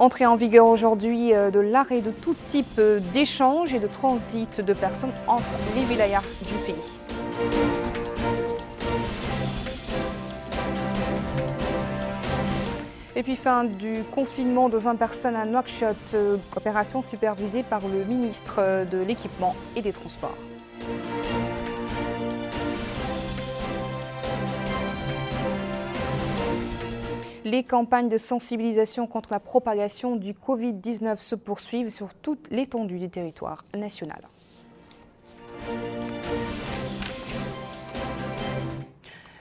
Entrée en vigueur aujourd'hui de l'arrêt de tout type d'échange et de transit de personnes entre les wilayas du pays. Et puis fin du confinement de 20 personnes à Nouakchott, opération supervisée par le ministre de l'Équipement et des Transports. Les campagnes de sensibilisation contre la propagation du Covid-19 se poursuivent sur toute l'étendue du territoire national.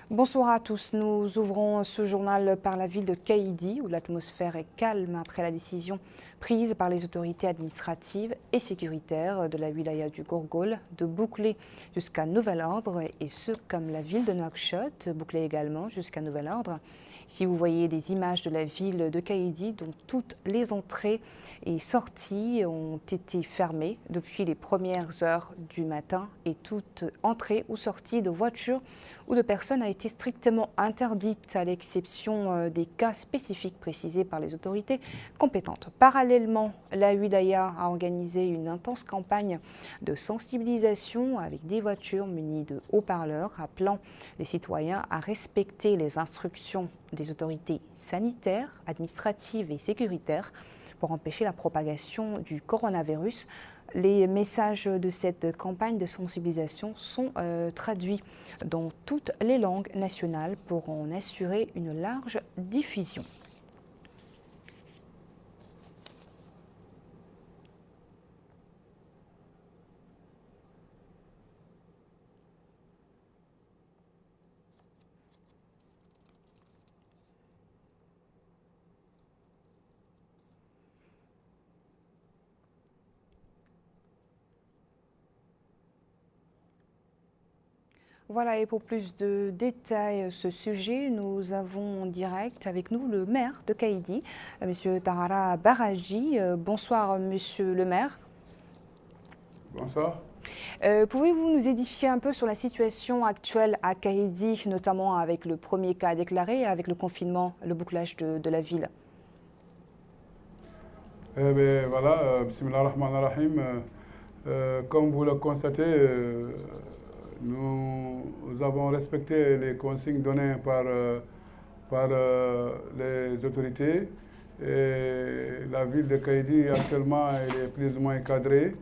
Bonsoir à tous. Nous ouvrons ce journal par la ville de Kaïdi, où l'atmosphère est calme après la décision prise par les autorités administratives et sécuritaires de la wilaya du Gourgol de boucler jusqu'à nouvel ordre, et ce comme la ville de Nouakchott bouclée également jusqu'à nouvel ordre. Ici, vous voyez des images de la ville de Kaïdi, dont toutes les entrées et sorties ont été fermées depuis les premières heures du matin, et toute entrée ou sortie de voitures ou de personnes a été strictement interdite, à l'exception des cas spécifiques précisés par les autorités compétentes. Parallèlement, la wilaya a organisé une intense campagne de sensibilisation avec des voitures munies de haut-parleurs, appelant les citoyens à respecter les instructions des autorités sanitaires, administratives et sécuritaires pour empêcher la propagation du coronavirus. Les messages de cette campagne de sensibilisation sont traduits dans toutes les langues nationales pour en assurer une large diffusion. Voilà, et pour plus de détails sur ce sujet, nous avons en direct avec nous le maire de Kaïdi, M. Tahara Baraji. Bonsoir, Monsieur le maire. Bonsoir. Pouvez-vous nous édifier un peu sur la situation actuelle à Kaïdi, notamment avec le premier cas déclaré et avec le confinement, le bouclage de la ville? Voilà, bismillah ar-Rahman ar-Rahim. Comme vous le constatez, nous avons respecté les consignes données par les autorités. Et la ville de Kaïdi, actuellement, elle est plus ou moins encadrée.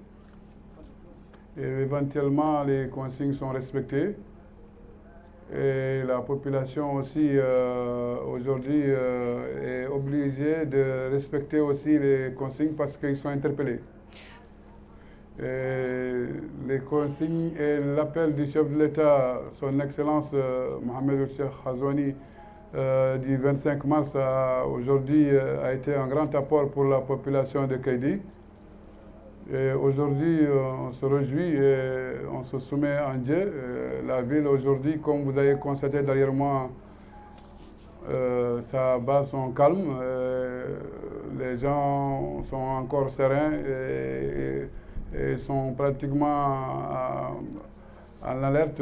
Et éventuellement, les consignes sont respectées. Et la population aussi, aujourd'hui, est obligée de respecter aussi les consignes parce qu'ils sont interpellés. Et les consignes et l'appel du chef de l'État, son Excellence Mohamed El Cheikh Ghazouani, du 25 mars aujourd'hui a été un grand apport pour la population de Kaïdi. Et aujourd'hui, on se réjouit et on se soumet en Dieu. La ville aujourd'hui, comme vous avez constaté derrière moi, sa base sont calmes. Les gens sont encore sereins et sont pratiquement en alerte.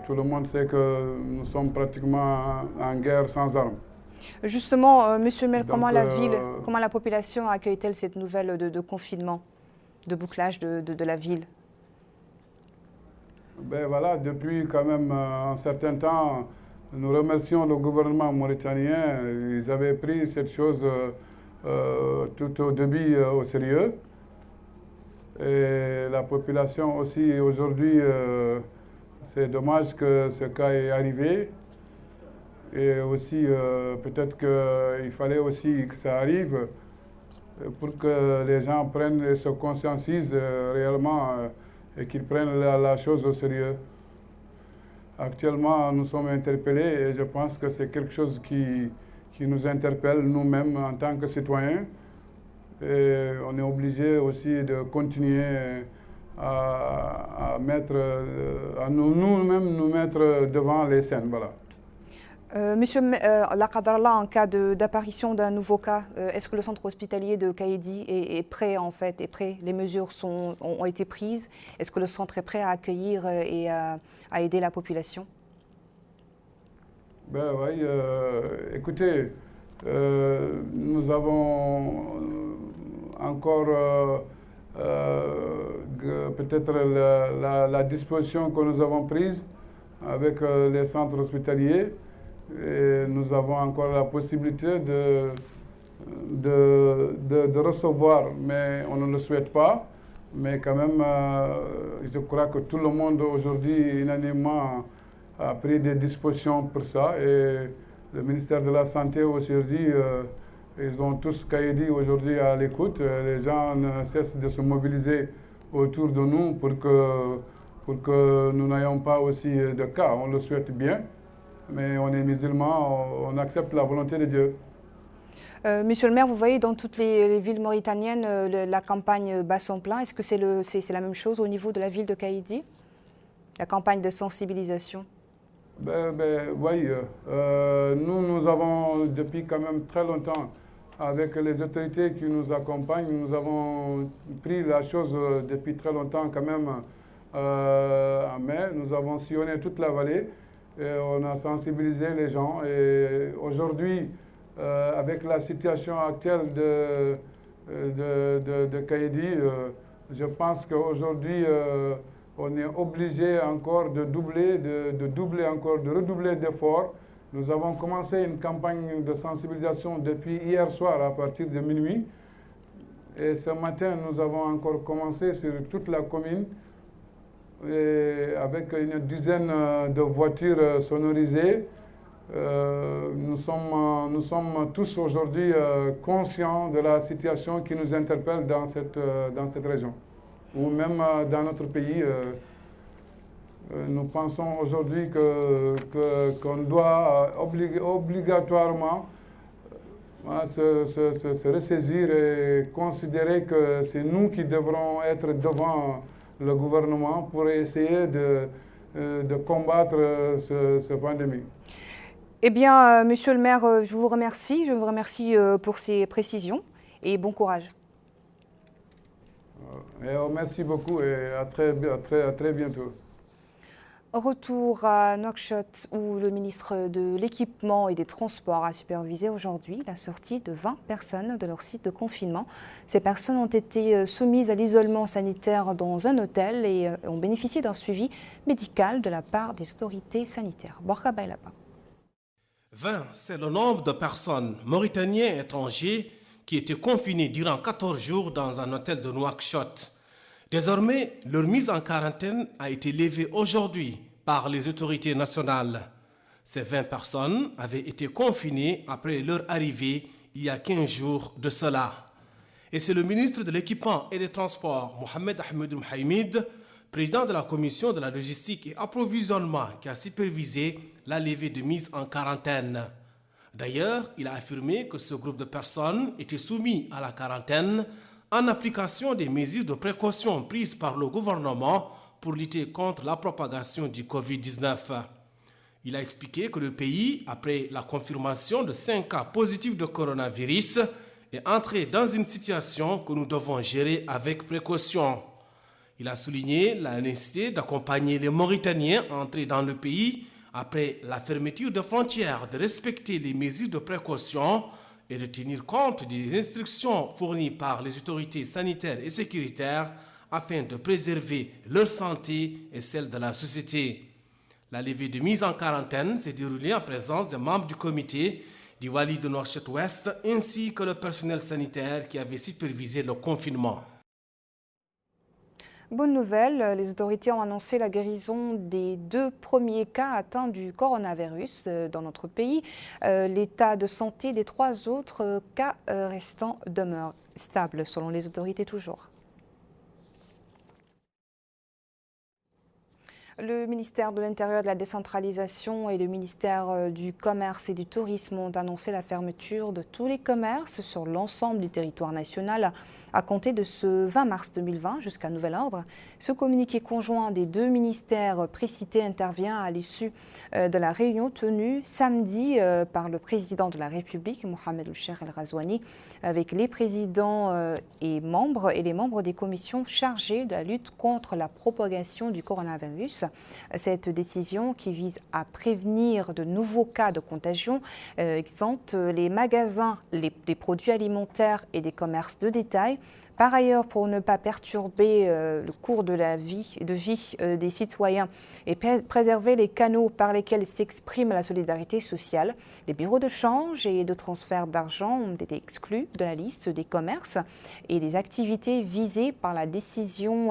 Tout le monde sait que nous sommes pratiquement en guerre sans armes. Justement, Monsieur le maire, comment la population accueille-t-elle cette nouvelle de confinement, de bouclage de la ville? Ben voilà, depuis quand même un certain temps, nous remercions le gouvernement mauritanien. Ils avaient pris cette chose tout au début au sérieux. Et la population aussi, aujourd'hui, c'est dommage que ce cas est arrivé. Et aussi, peut-être qu'il fallait aussi que ça arrive pour que les gens prennent et se conscientisent réellement et qu'ils prennent la chose au sérieux. Actuellement, nous sommes interpellés et je pense que c'est quelque chose qui nous interpelle nous-mêmes en tant que citoyens. Et on est obligé aussi de continuer à nous-mêmes nous mettre devant les scènes. Voilà. Monsieur la Qadarallah, en cas d'apparition d'un nouveau cas, est-ce que le centre hospitalier de Kaïdi est prêt en fait, est prêt? Les mesures ont été prises. Est-ce que le centre est prêt à accueillir et à aider la population? Ben oui, écoutez, nous avons encore peut-être la disposition que nous avons prise avec les centres hospitaliers. Et nous avons encore la possibilité de recevoir, mais on ne le souhaite pas. Mais quand même, je crois que tout le monde aujourd'hui, unanimement, a pris des dispositions pour ça. Et le ministère de la Santé aujourd'hui, ils ont tous Kaïdi aujourd'hui à l'écoute. Les gens ne cessent de se mobiliser autour de nous pour que nous n'ayons pas aussi de cas. On le souhaite bien, mais on est musulmans, on accepte la volonté de Dieu. Monsieur le maire, vous voyez dans toutes les villes mauritaniennes, la campagne bat son plein. Est-ce que c'est la même chose au niveau de la ville de Kaïdi? La campagne de sensibilisation? Oui, nous avons depuis quand même très longtemps, avec les autorités qui nous accompagnent, nous avons pris la chose depuis très longtemps quand même en main. Nous avons sillonné toute la vallée et on a sensibilisé les gens. Et aujourd'hui, avec la situation actuelle de Kaïdi, je pense qu'aujourd'hui, on est obligé encore de redoubler d'efforts. Nous avons commencé une campagne de sensibilisation depuis hier soir à partir de minuit. Et ce matin, nous avons encore commencé sur toute la commune et avec une dizaine de voitures sonorisées. Nous sommes tous aujourd'hui conscients de la situation qui nous interpelle dans cette région, ou même dans notre pays. Nous pensons aujourd'hui qu'on doit obligatoirement se ressaisir et considérer que c'est nous qui devrons être devant le gouvernement pour essayer de combattre cette pandémie. Eh bien, monsieur le maire, je vous remercie. Je vous remercie pour ces précisions et bon courage. Merci beaucoup et à très bientôt. Retour à Nouakchott où le ministre de l'Équipement et des Transports a supervisé aujourd'hui la sortie de 20 personnes de leur site de confinement. Ces personnes ont été soumises à l'isolement sanitaire dans un hôtel et ont bénéficié d'un suivi médical de la part des autorités sanitaires. Borka Bailaba. 20, c'est le nombre de personnes mauritaniens et étrangers qui étaient confinés durant 14 jours dans un hôtel de Nouakchott. Désormais, leur mise en quarantaine a été levée aujourd'hui par les autorités nationales. Ces 20 personnes avaient été confinées après leur arrivée il y a 15 jours de cela. Et c'est le ministre de l'Équipement et des Transports, Mohamed Ahmed Mouhaïmid, président de la commission de la logistique et approvisionnement, qui a supervisé la levée de mise en quarantaine. D'ailleurs, il a affirmé que ce groupe de personnes était soumis à la quarantaine en application des mesures de précaution prises par le gouvernement pour lutter contre la propagation du Covid-19. Il a expliqué que le pays, après la confirmation de 5 cas positifs de coronavirus, est entré dans une situation que nous devons gérer avec précaution. Il a souligné la nécessité d'accompagner les Mauritaniens entrés dans le pays après la fermeture des frontières, de respecter les mesures de précaution et de tenir compte des instructions fournies par les autorités sanitaires et sécuritaires afin de préserver leur santé et celle de la société. La levée de mise en quarantaine s'est déroulée en présence des membres du comité du Wali de Nouakchott-Ouest ainsi que le personnel sanitaire qui avait supervisé le confinement. Bonne nouvelle, les autorités ont annoncé la guérison des 2 premiers cas atteints du coronavirus dans notre pays. L'état de santé des 3 autres cas restants demeure stable, selon les autorités toujours. Le ministère de l'Intérieur, de la Décentralisation et le ministère du Commerce et du Tourisme ont annoncé la fermeture de tous les commerces sur l'ensemble du territoire national à compter de ce 20 mars 2020 jusqu'à nouvel ordre. Ce communiqué conjoint des 2 ministères précités intervient à l'issue de la réunion tenue samedi par le président de la République, Mohamed Ould-Cheikh El Ghazouani, avec les présidents et les membres des commissions chargées de la lutte contre la propagation du coronavirus. tous. Cette décision, qui vise à prévenir de nouveaux cas de contagion, exempte les magasins des produits alimentaires et des commerces de détail. Par ailleurs, pour ne pas perturber le cours de vie des citoyens et préserver les canaux par lesquels s'exprime la solidarité sociale, les bureaux de change et de transfert d'argent ont été exclus de la liste des commerces et des activités visées par la décision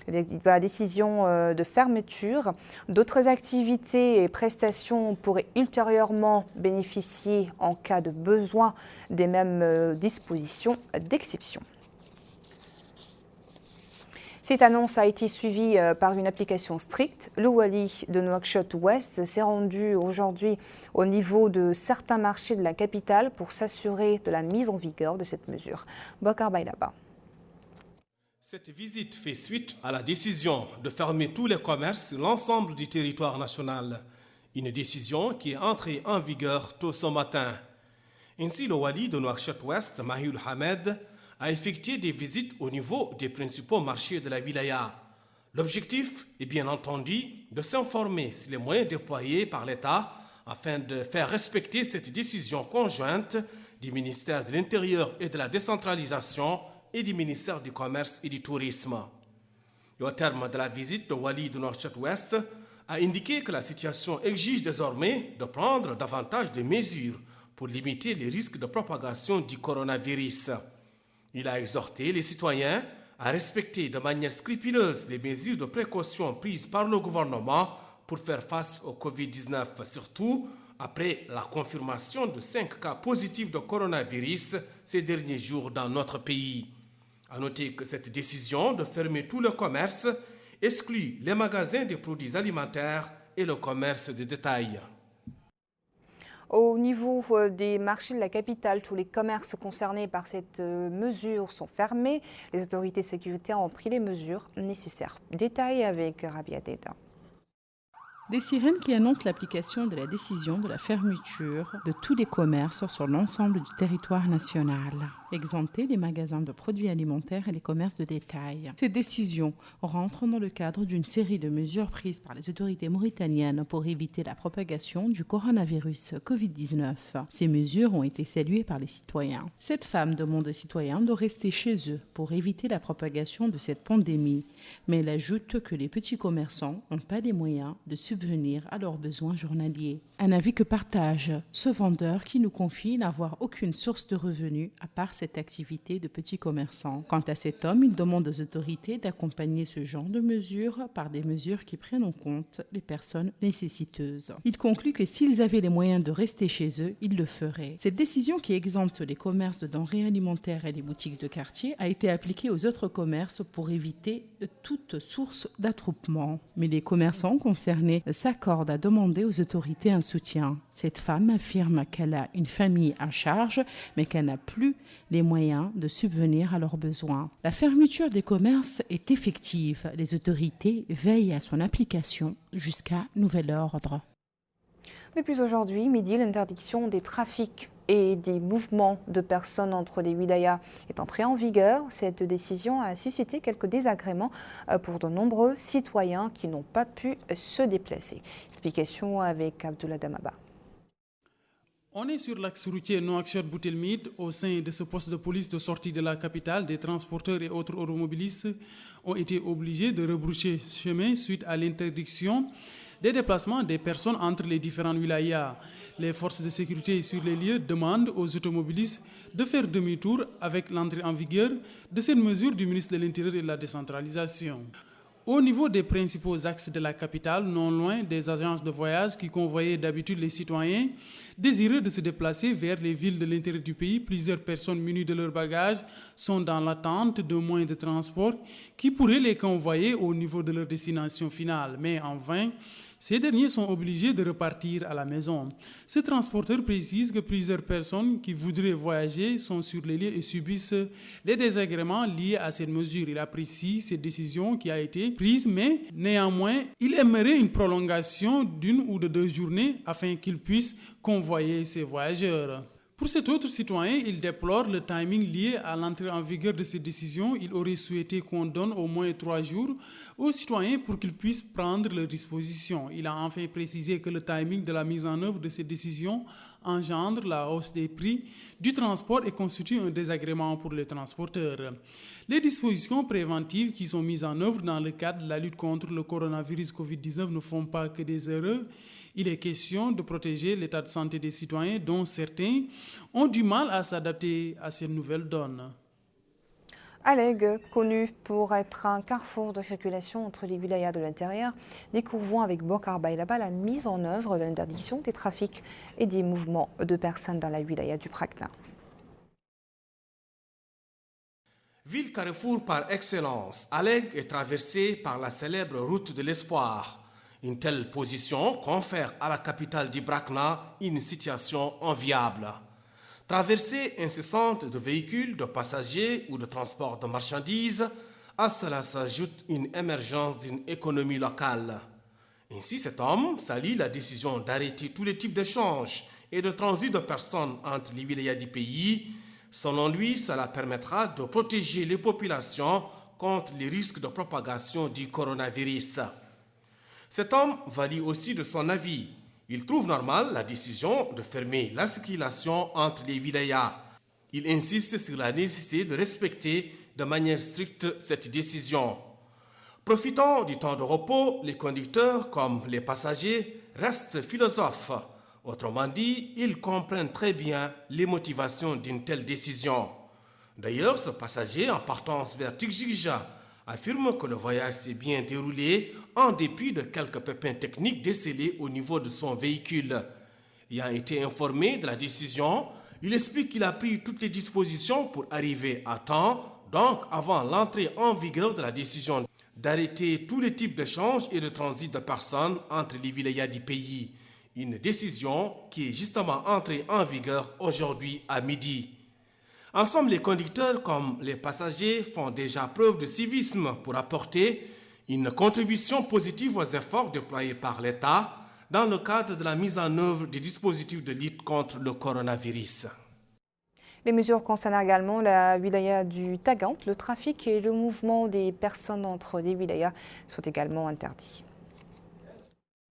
de fermeture. D'autres activités et prestations pourraient ultérieurement bénéficier en cas de besoin des mêmes dispositions d'exception. Cette annonce a été suivie par une application stricte. Le wali de Nouakchott-Ouest s'est rendu aujourd'hui au niveau de certains marchés de la capitale pour s'assurer de la mise en vigueur de cette mesure. Bokar Bailaba. Cette visite fait suite à la décision de fermer tous les commerces sur l'ensemble du territoire national. Une décision qui est entrée en vigueur tôt ce matin. Ainsi, le wali de Nouakchott-Ouest, Mahioul Hamed, a effectué des visites au niveau des principaux marchés de la wilaya. L'objectif est bien entendu de s'informer sur les moyens déployés par l'État afin de faire respecter cette décision conjointe du ministère de l'Intérieur et de la décentralisation et du ministère du Commerce et du Tourisme. Et au terme de la visite, le wali de Nouakchott-Ouest a indiqué que la situation exige désormais de prendre davantage de mesures pour limiter les risques de propagation du coronavirus. Il a exhorté les citoyens à respecter de manière scrupuleuse les mesures de précaution prises par le gouvernement pour faire face au Covid-19, surtout après la confirmation de 5 cas positifs de coronavirus ces derniers jours dans notre pays. À noter que cette décision de fermer tout le commerce exclut les magasins des produits alimentaires et le commerce de détail. Au niveau des marchés de la capitale, tous les commerces concernés par cette mesure sont fermés. Les autorités sécuritaires ont pris les mesures nécessaires. Détail avec Rabia Teta. Des sirènes qui annoncent l'application de la décision de la fermeture de tous les commerces sur l'ensemble du territoire national, exempter les magasins de produits alimentaires et les commerces de détail. Ces décisions rentrent dans le cadre d'une série de mesures prises par les autorités mauritaniennes pour éviter la propagation du coronavirus Covid-19. Ces mesures ont été saluées par les citoyens. Cette femme demande aux citoyens de rester chez eux pour éviter la propagation de cette pandémie, mais elle ajoute que les petits commerçants n'ont pas les moyens de subvenir à leurs besoins journaliers. Un avis que partage ce vendeur qui nous confie n'avoir aucune source de revenus à part cette activité de petits commerçants. Quant à cet homme, il demande aux autorités d'accompagner ce genre de mesures par des mesures qui prennent en compte les personnes nécessiteuses. Il conclut que s'ils avaient les moyens de rester chez eux, ils le feraient. Cette décision qui exempte les commerces de denrées alimentaires et les boutiques de quartier a été appliquée aux autres commerces pour éviter toute source d'attroupement. Mais les commerçants concernés s'accorde à demander aux autorités un soutien. Cette femme affirme qu'elle a une famille à charge, mais qu'elle n'a plus les moyens de subvenir à leurs besoins. La fermeture des commerces est effective. Les autorités veillent à son application jusqu'à nouvel ordre. Depuis aujourd'hui, midi, l'interdiction des trafics et des mouvements de personnes entre les wilayas est entrée en vigueur. Cette décision a suscité quelques désagréments pour de nombreux citoyens qui n'ont pas pu se déplacer. Explication avec Abdullah Damaba. On est sur l'axe routier Nouakchott-Boutelmid. Au sein de ce poste de police de sortie de la capitale, des transporteurs et autres automobilistes ont été obligés de rebrousser chemin suite à l'interdiction des déplacements des personnes entre les différentes wilayas. Les forces de sécurité sur les lieux demandent aux automobilistes de faire demi-tour avec l'entrée en vigueur de cette mesure du ministre de l'Intérieur et de la décentralisation. Au niveau des principaux axes de la capitale, non loin des agences de voyage qui convoyaient d'habitude les citoyens désireux de se déplacer vers les villes de l'intérieur du pays, plusieurs personnes munies de leurs bagages sont dans l'attente de moyens de transport qui pourraient les convoyer au niveau de leur destination finale. Mais en vain, ces derniers sont obligés de repartir à la maison. Ce transporteur précise que plusieurs personnes qui voudraient voyager sont sur les lieux et subissent les désagréments liés à cette mesure. Il apprécie cette décision qui a été prise, mais néanmoins, il aimerait une prolongation d'1 ou de 2 journées afin qu'il puisse convoyer ces voyageurs. Pour cet autre citoyen, il déplore le timing lié à l'entrée en vigueur de ces décisions. Il aurait souhaité qu'on donne au moins 3 jours aux citoyens pour qu'ils puissent prendre leurs dispositions. Il a enfin précisé que le timing de la mise en œuvre de ces décisions engendre la hausse des prix du transport et constitue un désagrément pour les transporteurs. Les dispositions préventives qui sont mises en œuvre dans le cadre de la lutte contre le coronavirus Covid-19 ne font pas que des erreurs. Il est question de protéger l'état de santé des citoyens dont certains ont du mal à s'adapter à ces nouvelles donnes. Alleg, connu pour être un carrefour de circulation entre les wilayas de l'intérieur, découvrons avec Bokar Bailaba la mise en œuvre de l'interdiction des trafics et des mouvements de personnes dans la wilaya du Prakna. Ville carrefour par excellence, Alleg est traversée par la célèbre route de l'espoir. Une telle position confère à la capitale du Brakna une situation enviable. Traversée incessante de véhicules, de passagers ou de transport de marchandises, à cela s'ajoute une émergence d'une économie locale. Ainsi, cet homme salue la décision d'arrêter tous les types d'échanges et de transit de personnes entre les wilayas du pays. Selon lui, cela permettra de protéger les populations contre les risques de propagation du coronavirus. Cet homme valide aussi de son avis. Il trouve normal la décision de fermer la circulation entre les wilayas. Il insiste sur la nécessité de respecter de manière stricte cette décision. Profitant du temps de repos, les conducteurs comme les passagers restent philosophes. Autrement dit, ils comprennent très bien les motivations d'une telle décision. D'ailleurs, ce passager en partance vers Tikjikja affirme que le voyage s'est bien déroulé en dépit de quelques pépins techniques décelés au niveau de son véhicule. Ayant été informé de la décision, il explique qu'il a pris toutes les dispositions pour arriver à temps, donc avant l'entrée en vigueur de la décision d'arrêter tous les types d'échanges et de transit de personnes entre les wilayas du pays. Une décision qui est justement entrée en vigueur aujourd'hui à midi. En somme, les conducteurs comme les passagers font déjà preuve de civisme pour apporter une contribution positive aux efforts déployés par l'État dans le cadre de la mise en œuvre des dispositifs de lutte contre le coronavirus. Les mesures concernent également la wilaya du Tagant. Le trafic et le mouvement des personnes entre les wilayas sont également interdits.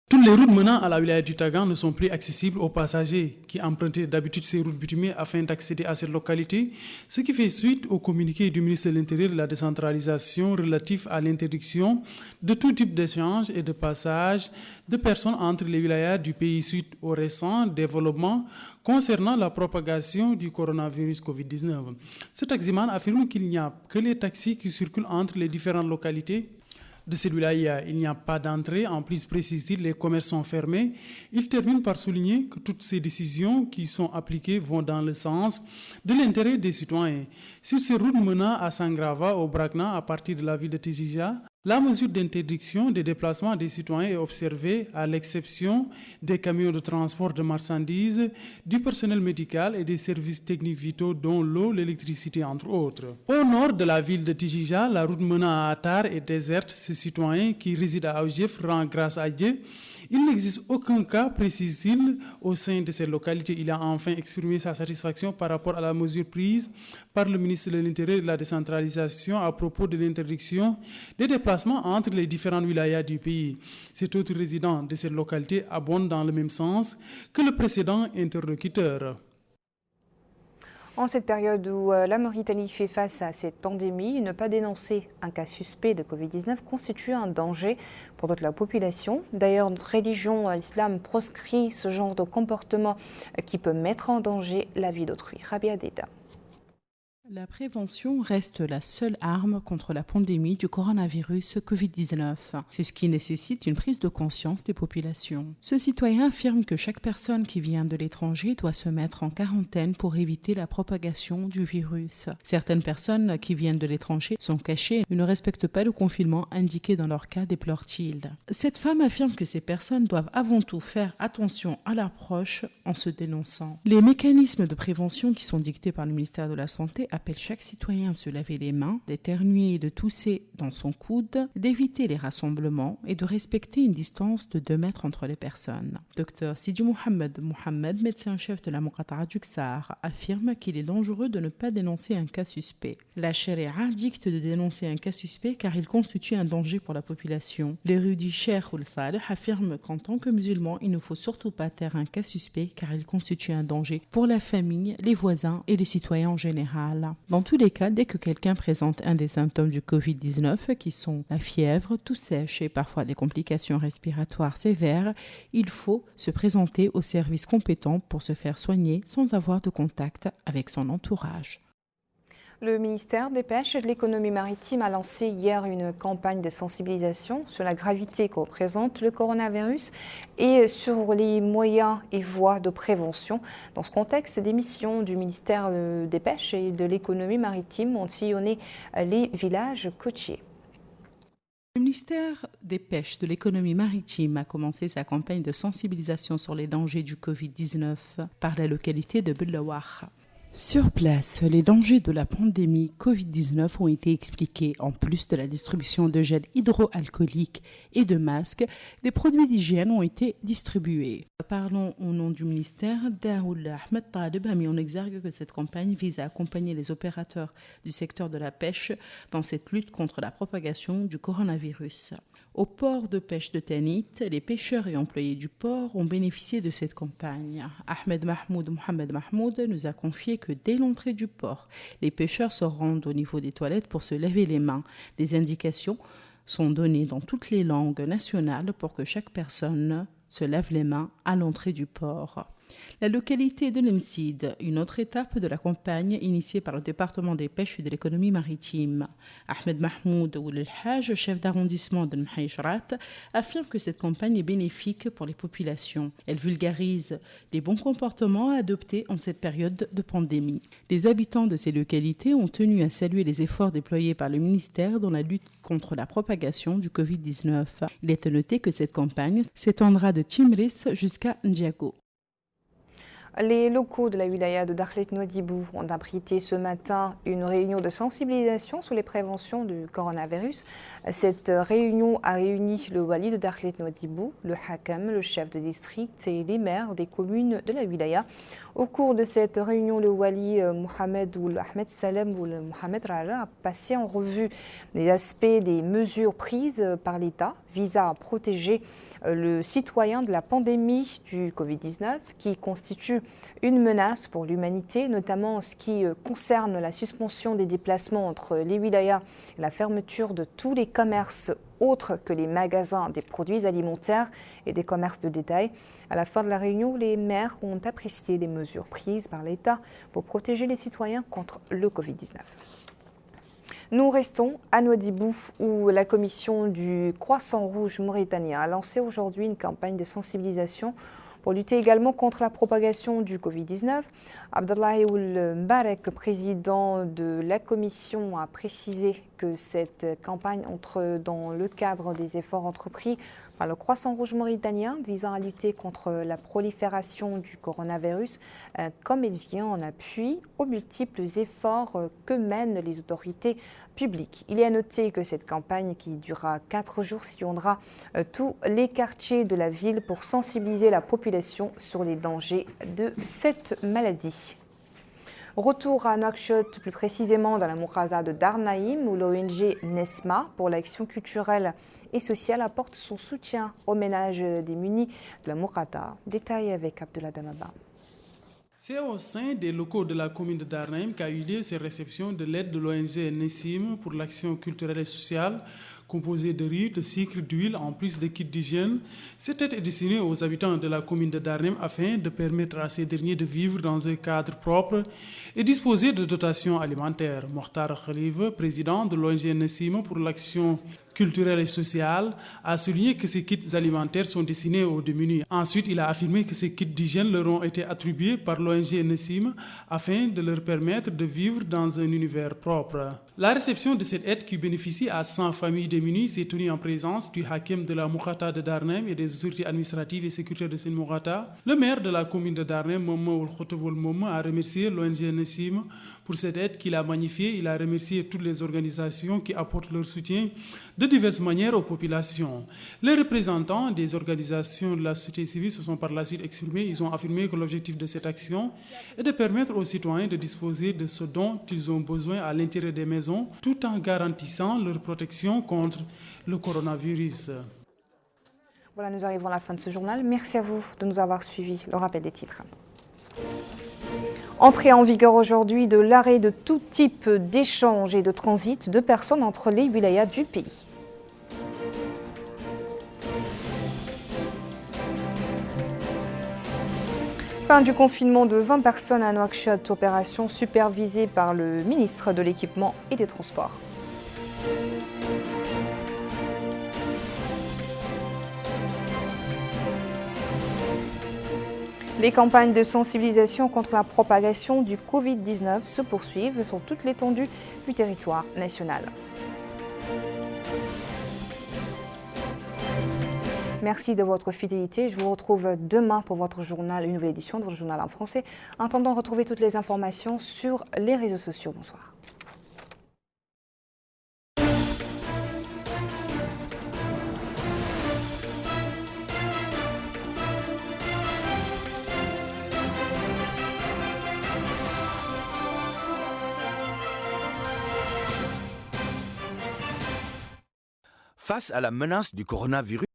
Toutes les routes menant à la wilaya du Tagant ne sont plus accessibles aux passagers qui empruntaient d'habitude ces routes bitumées afin d'accéder à cette localité, ce qui fait suite au communiqué du ministre de l'Intérieur de la décentralisation relatif à l'interdiction de tout type d'échange et de passage de personnes entre les wilayas du pays suite aux récents développements concernant la propagation du coronavirus Covid-19. Ce taximan affirme qu'il n'y a que les taxis qui circulent entre les différentes localités de celui-là, il n'y a pas d'entrée. En plus, précise-t-il, les commerces sont fermés. Il termine par souligner que toutes ces décisions qui sont appliquées vont dans le sens de l'intérêt des citoyens. Sur ces routes menant à Sangrava, au Brakna, à partir de la ville de Tikjikja, la mesure d'interdiction des déplacements des citoyens est observée à l'exception des camions de transport de marchandises, du personnel médical et des services techniques vitaux dont l'eau, l'électricité entre autres. Au nord de la ville de Tikjikja, la route menant à Attar est déserte. Ces citoyens qui résident à Aoujef rendent grâce à Dieu. Il n'existe aucun cas, précise-t-il, au sein de cette localité. Il a enfin exprimé sa satisfaction par rapport à la mesure prise par le ministre de l'Intérieur et de la décentralisation à propos de l'interdiction des déplacements entre les différentes wilayas du pays. Cet autre résident de cette localité abonde dans le même sens que le précédent interlocuteur. En cette période où la Mauritanie fait face à cette pandémie, ne pas dénoncer un cas suspect de Covid-19 constitue un danger pour toute la population. D'ailleurs, notre religion, l'islam, proscrit ce genre de comportement qui peut mettre en danger la vie d'autrui. Rabia Deda. La prévention reste la seule arme contre la pandémie du coronavirus Covid-19. C'est ce qui nécessite une prise de conscience des populations. Ce citoyen affirme que chaque personne qui vient de l'étranger doit se mettre en quarantaine pour éviter la propagation du virus. Certaines personnes qui viennent de l'étranger sont cachées et ne respectent pas le confinement indiqué dans leur cas, déplore-t-il. Cette femme affirme que ces personnes doivent avant tout faire attention à leurs proches en se dénonçant. Les mécanismes de prévention qui sont dictés par le ministère de la Santé appelle chaque citoyen à se laver les mains, d'éternuer et de tousser dans son coude, d'éviter les rassemblements et de respecter une distance de 2 mètres entre les personnes. Dr Sidi Mohamed, médecin-chef de la Muqata'a du Ksar, affirme qu'il est dangereux de ne pas dénoncer un cas suspect. La charia dicte de dénoncer un cas suspect car il constitue un danger pour la population. L'érudit Cheikh Ould Saleh affirme qu'en tant que musulman, il ne faut surtout pas taire un cas suspect car il constitue un danger pour la famille, les voisins et les citoyens en général. Dans tous les cas, dès que quelqu'un présente un des symptômes du Covid-19, qui sont la fièvre, toux sèche et parfois des complications respiratoires sévères, il faut se présenter au service compétent pour se faire soigner sans avoir de contact avec son entourage. Le ministère des Pêches et de l'Économie maritime a lancé hier une campagne de sensibilisation sur la gravité que représente le coronavirus et sur les moyens et voies de prévention. Dans ce contexte, des missions du ministère des Pêches et de l'Économie maritime ont sillonné les villages côtiers. Le ministère des Pêches de l'Économie maritime a commencé sa campagne de sensibilisation sur les dangers du Covid-19 par la localité de Bellawar. Sur place, les dangers de la pandémie Covid-19 ont été expliqués. En plus de la distribution de gel hydroalcoolique et de masques, des produits d'hygiène ont été distribués. Parlons au nom du ministère. Daoul Ahmed Talib a mis en exergue que cette campagne vise à accompagner les opérateurs du secteur de la pêche dans cette lutte contre la propagation du coronavirus. Au port de pêche de Tanit, les pêcheurs et employés du port ont bénéficié de cette campagne. Mohamed Mahmoud nous a confié que dès l'entrée du port, les pêcheurs se rendent au niveau des toilettes pour se laver les mains. Des indications sont données dans toutes les langues nationales pour que chaque personne se lave les mains à l'entrée du port. La localité de Lemsid, une autre étape de la campagne initiée par le département des pêches et de l'économie maritime. Ahmed Mahmoud Ould Haj, chef d'arrondissement de Mhaïchrat, affirme que cette campagne est bénéfique pour les populations. Elle vulgarise les bons comportements à adopter en cette période de pandémie. Les habitants de ces localités ont tenu à saluer les efforts déployés par le ministère dans la lutte contre la propagation du Covid-19. Il est à noter que cette campagne s'étendra de Timris jusqu'à Ndiago. Les locaux de la wilaya de Dakhlet Nouadhibou ont abrité ce matin une réunion de sensibilisation sur les préventions du coronavirus. Cette réunion a réuni le wali de Dakhlet Nouadhibou, le hakam, le chef de district et les maires des communes de la wilaya. Au cours de cette réunion, le wali Mohamed Ould Ahmed Salem ou Mohamed Raja a passé en revue les aspects des mesures prises par l'État visant à protéger le citoyen de la pandémie du Covid-19 qui constitue une menace pour l'humanité, notamment en ce qui concerne la suspension des déplacements entre les wilayas et la fermeture de tous les commerces autres que les magasins des produits alimentaires et des commerces de détail. À la fin de la réunion, les maires ont apprécié les mesures prises par l'État pour protéger les citoyens contre le Covid-19. Nous restons à Nouadhibou où la commission du Croissant Rouge mauritanien a lancé aujourd'hui une campagne de sensibilisation pour lutter également contre la propagation du Covid-19. Abdallahi Ould Mbarek, président de la commission, a précisé que cette campagne entre dans le cadre des efforts entrepris par le Croissant Rouge mauritanien visant à lutter contre la prolifération du coronavirus, comme il vient en appui aux multiples efforts que mènent les autorités publiques. Il est à noter que cette campagne, qui durera 4 jours, sillonnera tous les quartiers de la ville pour sensibiliser la population sur les dangers de cette maladie. Retour à Nouakchott, plus précisément dans la Muqata'a de Darnaïm, où l'ONG Nesma, pour l'action culturelle et sociale, apporte son soutien aux ménages démunis de la Muqata'a. Détail avec Abdullah Damaba. C'est au sein des locaux de la commune de Darnaïm qu'a eu lieu cette réception de l'aide de l'ONG Nessim pour l'action culturelle et sociale, composée de riz, de sucre, d'huile, en plus de kits d'hygiène. Cette aide est destinée aux habitants de la commune de Darnaïm afin de permettre à ces derniers de vivre dans un cadre propre et disposer de dotations alimentaires. Mokhtar Khalive, président de l'ONG Nessim pour l'action culturelle et sociale, a souligné que ces kits alimentaires sont destinés aux démunis. Ensuite, il a affirmé que ces kits d'hygiène leur ont été attribués par l'ONG Nessim afin de leur permettre de vivre dans un univers propre. La réception de cette aide qui bénéficie à 100 familles démunies démunis s'est tenu en présence du hakim de la Moukata de Darnem et des autorités administratives et sécuritaires de Sine Moukata. Le maire de la commune de Darnem, Momo Khotoboul Momo, a remercié l'ONG Nessim pour cette aide qu'il a magnifiée. Il a remercié toutes les organisations qui apportent leur soutien de diverses manières aux populations. Les représentants des organisations de la société civile se sont par la suite exprimés. Ils ont affirmé que l'objectif de cette action est de permettre aux citoyens de disposer de ce dont ils ont besoin à l'intérieur des maisons, tout en garantissant leur protection contre le coronavirus. Voilà, nous arrivons à la fin de ce journal. Merci à vous de nous avoir suivis. Le rappel des titres. Entrée en vigueur aujourd'hui de l'arrêt de tout type d'échange et de transit de personnes entre les wilayas du pays. Fin du confinement de 20 personnes à Nouakchott, opération supervisée par le ministre de l'Équipement et des Transports. Les campagnes de sensibilisation contre la propagation du Covid-19 se poursuivent sur toute l'étendue du territoire national. Merci de votre fidélité. Je vous retrouve demain pour votre journal, une nouvelle édition de votre journal en français. En attendant, retrouvez toutes les informations sur les réseaux sociaux. Bonsoir. Face à la menace du coronavirus,